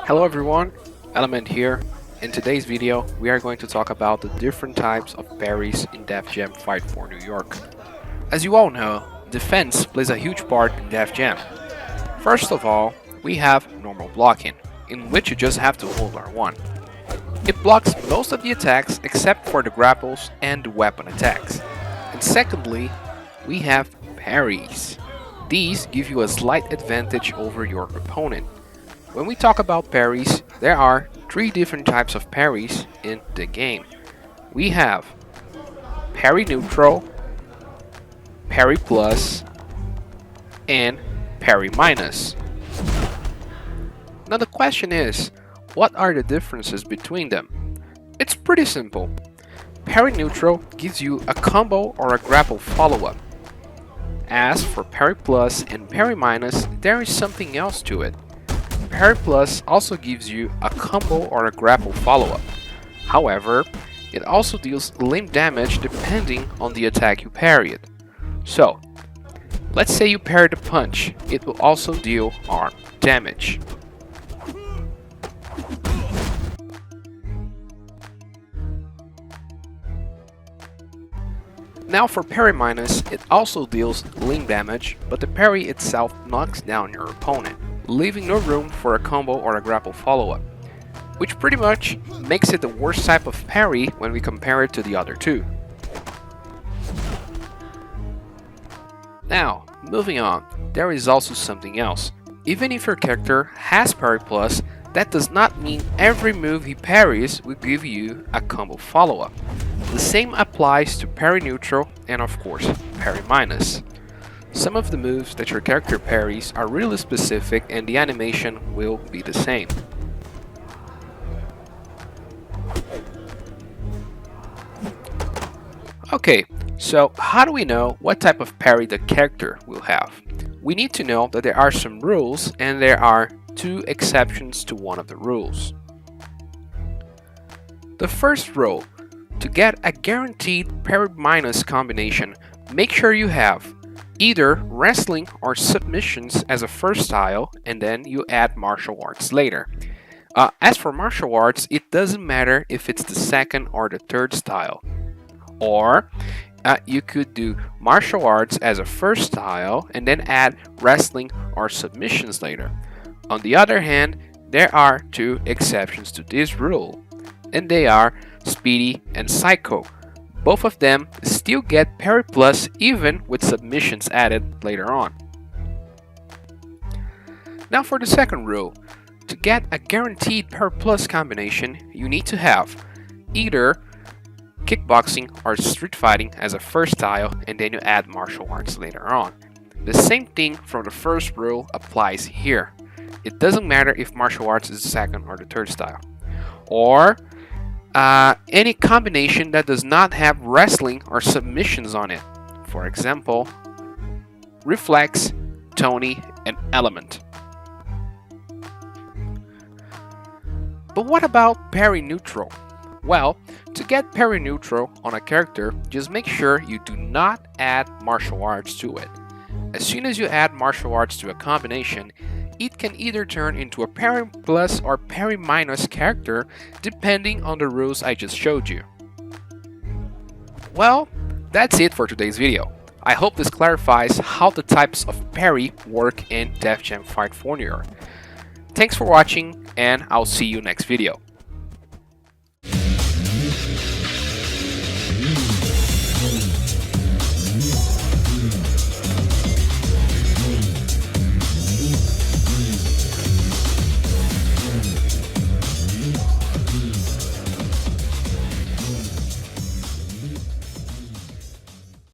Hello everyone, Element here. In today's video, we are going to talk about the different types of parries in Def Jam Fight for New York. As you all know, defense plays a huge part in Def Jam. First of all, we have normal blocking, in which you just have to hold R1. It blocks most of the attacks except for the grapples and the weapon attacks. And secondly, we have parries. These give you a slight advantage over your opponent. When we talk about parries, there are three different types of parries in the game. We have parry neutral, parry plus, and parry minus. Now the question is, what are the differences between them? It's pretty simple. Parry neutral gives you a combo or a grapple follow-up. As for parry plus and parry minus, there is something else to it. Parry plus also gives you a combo or a grapple follow-up. However, it also deals limb damage depending on the attack you parry it. So, let's say you parry the punch, it will also deal arm damage. Now for parry minus, it also deals limb damage, but the parry itself knocks down your opponent, leaving no room for a combo or a grapple follow-up, which pretty much makes it the worst type of parry when we compare it to the other two. Now, moving on, there is also something else. Even if your character has parry plus, that does not mean every move he parries will give you a combo follow-up. The same applies to parry neutral and of course parry minus. Some of the moves that your character parries are really specific and the animation will be the same. Okay, so how do we know what type of parry the character will have? We need to know that there are some rules and there are two exceptions to one of the rules. The first rule, to get a guaranteed parry minus combination, make sure you have either wrestling or submissions as a first style and then you add martial arts later. As for martial arts, it doesn't matter if it's the second or the third style. Or you could do martial arts as a first style and then add wrestling or submissions later. On the other hand, there are two exceptions to this rule, and they are Speedy and Psycho. Both of them still get parry plus even with submissions added later on. Now for the second rule, to get a guaranteed parry plus combination, you need to have either kickboxing or streetfighting as a first style and then you add martial arts later on. The same thing from the first rule applies here. It doesn't matter if martial arts is the second or the third style. Or any combination that does not have wrestling or submissions on it. For example, Reflex, Tony, and Element. But what about parry neutral? Well, to get parry neutral on a character, just make sure you do not add martial arts to it. As soon as you add martial arts to a combination, it can either turn into a parry plus or parry minus character depending on the rules I just showed you. Well, that's it for today's video. I hope this clarifies how the types of parry work in Def Jam Fight for New York. Thanks for watching and I'll see you next video.